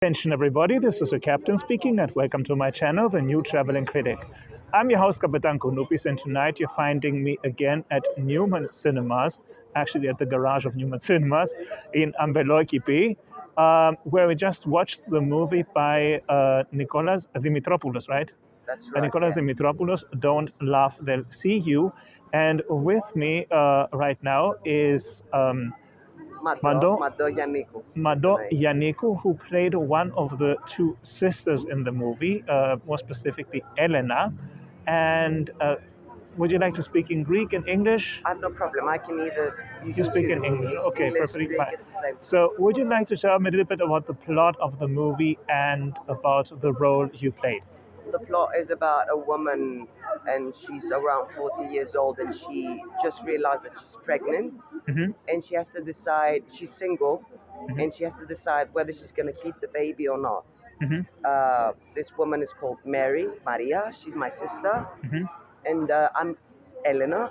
Attention everybody, this is your captain speaking and welcome to my channel, The New Traveling Critic. I'm your host Kapitan Konupis and tonight you're finding me again at Newman Cinemas, actually at the garage of Newman Cinemas in Ambeloikipi, where we just watched the movie by Nicolas Dimitropoulos, right? That's right. Nicolas Dimitropoulos, Don't Laugh, They'll See You. And with me right now is Mando Yanniku. Mado Yanniku, who played one of the two sisters in the movie, more specifically Elena. And would you like to speak in Greek and English? I have no problem. I can either. You speak in English. Okay, English, perfectly Greek, fine. it's the same. So, would you like to tell me a little bit about the plot of the movie and about the role you played? The plot is about a woman, and she's around 40 years old, and she just realized that she's pregnant, and she has to decide. She's single, and she has to decide whether she's going to keep the baby or not. This woman is called Maria. She's my sister, and I'm Elena.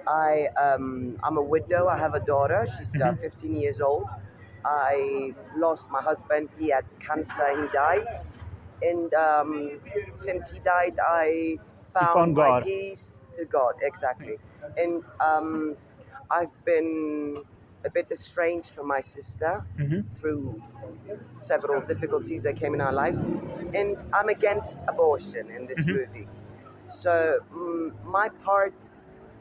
I'm a widow. I have a daughter. She's 15 years old. I lost my husband. He had cancer. He died. And since he died, I found my peace to God. Exactly. And I've been a bit estranged from my sister through several difficulties that came in our lives. And I'm against abortion in this movie. So my part,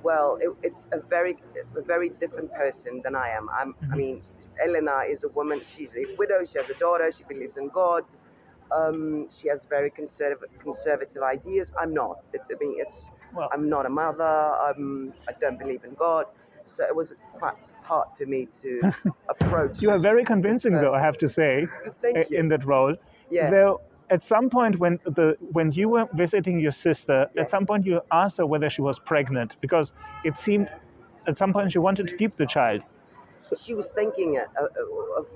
well, it's a very different person than I am. I mean, Elena is a woman. She's a widow. She has a daughter. She believes in God. She has very conservative ideas. I'm not. I'm not a mother. I don't believe in God. So it was quite hard for me to approach. You are very convincing, though, I have to say, in that role. Yeah. Though at some point when you were visiting your sister, at some point you asked her whether she was pregnant, because it seemed at some point she wanted to keep the child. So she was thinking of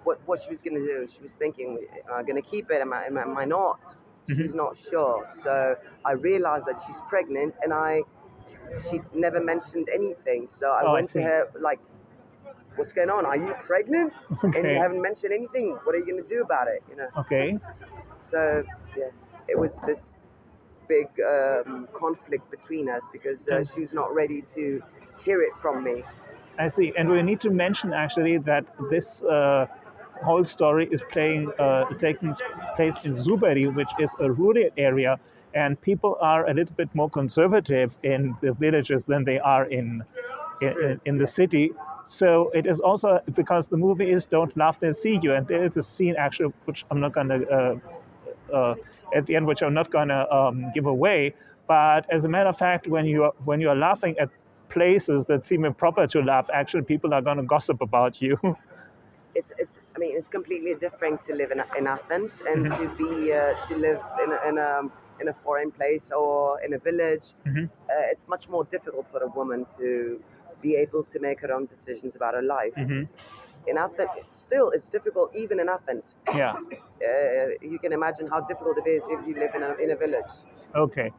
what she was going to do. She was thinking, am I going to keep it? Am I not? She's not sure. So I realized that she's pregnant, and she never mentioned anything. So I went to her like, what's going on? Are you pregnant? And you haven't mentioned anything. What are you going to do about it? You know? Okay. So yeah, it was this big conflict between us because she was not ready to hear it from me. I see. And we need to mention actually that this whole story is taking place in Zuberi, which is a rural area, and people are a little bit more conservative in the villages than they are in the city. So it is also because the movie is Don't Laugh, They'll See You, and there is a scene actually which I'm not going to at the end, which I'm not going to give away. But as a matter of fact, when you are laughing at places that seem improper to laugh, actually people are going to gossip about you. It's completely different to live in Athens and to live in a foreign place or in a village. It's much more difficult for a woman to be able to make her own decisions about her life. In Athens, still, it's difficult even in Athens. Yeah. You can imagine how difficult it is if you live in a village. Okay.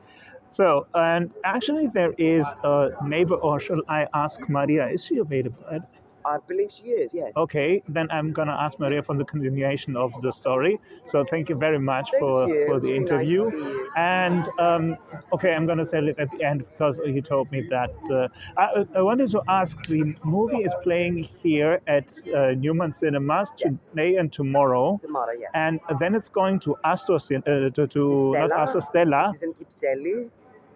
So, and actually there is a neighbor, or shall I ask Maria, is she available? I believe she is, yeah. Okay, then I'm going to ask Maria for the continuation of the story. So thank you very much for the interview. Nice to see you. And okay, I'm going to tell it at the end because you told me that. I wanted to ask, the movie is playing here at Newman Cinemas today and tomorrow. Tomorrow, yeah. And then it's going to Astor, not Astor, Stella. Which is in Kypseli,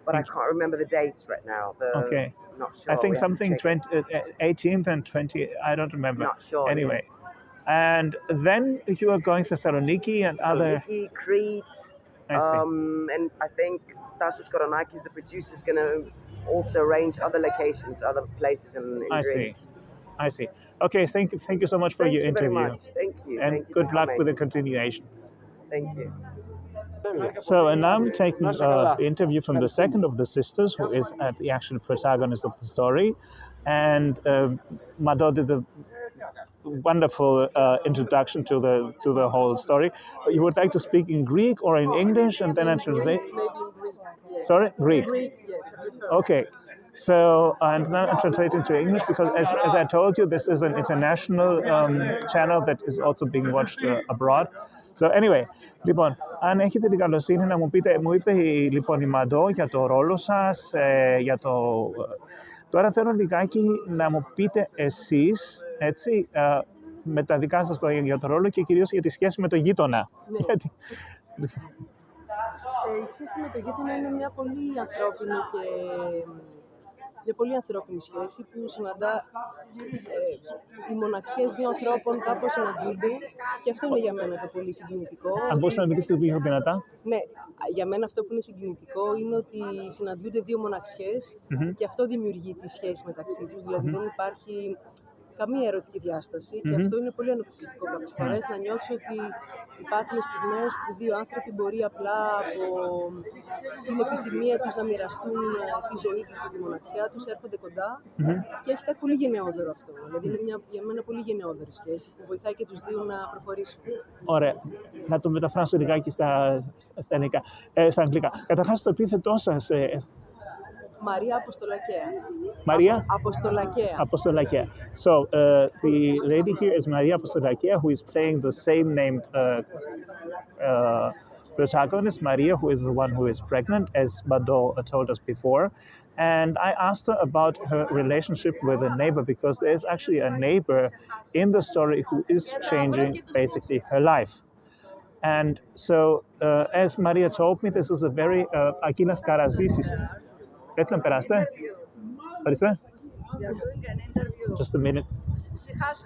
but I can't remember the dates right now. Okay. Not sure. I think something 18th and 20. I don't remember. Not sure. Anyway, and then you are going to Thessaloniki and other. Crete. And I think Tassos Koronakis, the producer, is going to also arrange other locations, other places in Greece. I see. Okay, thank you so much for your interview. Very much. Thank you. And good luck with the continuation. Thank you. So, and now I'm taking the interview from the second of the sisters, who is the actual protagonist of the story. And Mado did a wonderful introduction to the whole story. You would like to speak in Greek or in English, and then I translate? Maybe in Greek. Sorry? Greek? Greek, yes. Okay. So, and now I'm translating to English because, as I told you, this is an international channel that is also being watched abroad. So anyway, λοιπόν, αν έχετε την καλοσύνη να μου πείτε, μου είπε λοιπόν η Μαντώ για το ρόλο σας, για το... Τώρα θέλω λιγάκι να μου πείτε εσείς, έτσι, με τα δικά σας λόγια για το ρόλο και κυρίως για τη σχέση με το γείτονα. Ναι. Γιατί... Η σχέση με το γείτονα είναι μια πολύ ανθρώπινη σχέση που συναντά οι μοναξιές δύο ανθρώπων κάπως συναντιούνται και αυτό είναι για μένα το πολύ συγκινητικό. Αν μπορούσατε να μιλήσετε πιο δυνατά. Ναι, για μένα αυτό που είναι συγκινητικό είναι ότι συναντιούνται δύο μοναξιές και αυτό δημιουργεί τη σχέση μεταξύ τους, δηλαδή δεν υπάρχει καμία ερωτική διάσταση και αυτό είναι πολύ αναποφευκτικό κάποιες φορές, να νιώσεις ότι υπάρχουν στιγμές που δύο άνθρωποι μπορεί απλά από την επιθυμία τους να μοιραστούν τη ζωή τους και τη μοναξιά τους, έρχονται κοντά και έχει κάτι πολύ γενναιόδωρο αυτό. Δηλαδή είναι μια για μένα πολύ γενναιόδωρη σχέση που βοηθάει και τους δύο να προχωρήσουν. Ωραία. Να το μεταφράσω λιγάκι στα αγγλικά. Καταρχάς το επίθετό σας... Maria Apostolakea. Maria? Apostolakea. Apostolakea. So the lady here is Maria Apostolakea, who is playing the same named protagonist, Maria, who is the one who is pregnant, as Bado told us before. And I asked her about her relationship with a neighbor, because there is actually a neighbor in the story who is changing basically her life. And so, as Maria told me, this is a very Akilas Karazisis. Let them pass there. What is that? We are doing an interview. Just a minute. She has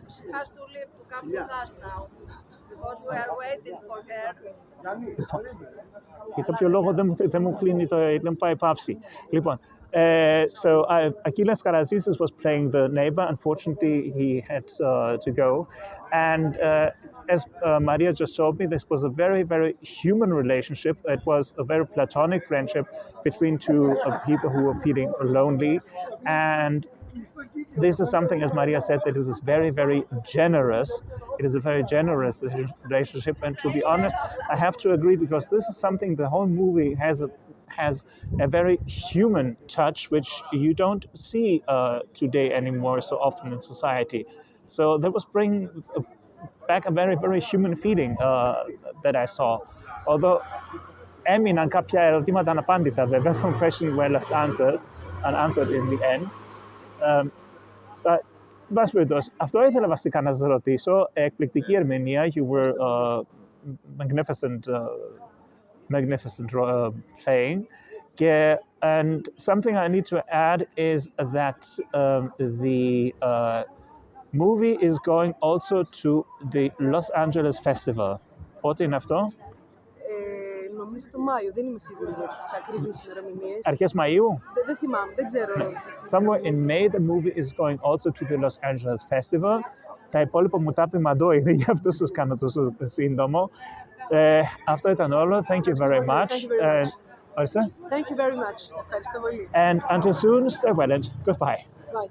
to leave to come with us now because we are waiting for her. Για κάποιο λόγο δεν μου κλείνει δεν πάει παύση. Λοιπόν, so Akilas Karazis was playing the neighbor. Unfortunately, he had to go. And as Maria just told me, this was a very, very human relationship. It was a very platonic friendship between two people who were feeling lonely. And this is something, as Maria said, that is very, very generous. It is a very generous relationship. And to be honest, I have to agree, because this is something, the whole movie has a very human touch, which you don't see today anymore so often in society. So that was bringing back a very, very human feeling that I saw. Although έμειναν κάποια ερωτήματα αναπάντητα, βέβαια, some questions were left unanswered in the end. Βάση περιπτώσει, αυτό ήθελα βασικά να σας ρωτήσω. Εκπληκτική ερμηνεία, you were magnificent playing. And something I need to add is that the movie is going also to the Los Angeles Festival. Πότε είναι αυτό? Νομίζω το Μάιο, δεν είμαι σίγουρη για τις ακριβείς ημερομηνίες. Αρχές Μαΐου? Δεν θυμάμαι, δεν ξέρω. Somewhere in May, the movie is going also to the Los Angeles Festival. Τα υπόλοιπα μου τα πει Μαντώ, είναι γι' αυτό σας κάνω τόσο σύντομο. Αυτό ήταν όλο. Thank you very much. Thank you very much. Ευχαριστώ πολύ. And until soon, stay well and goodbye. Bye.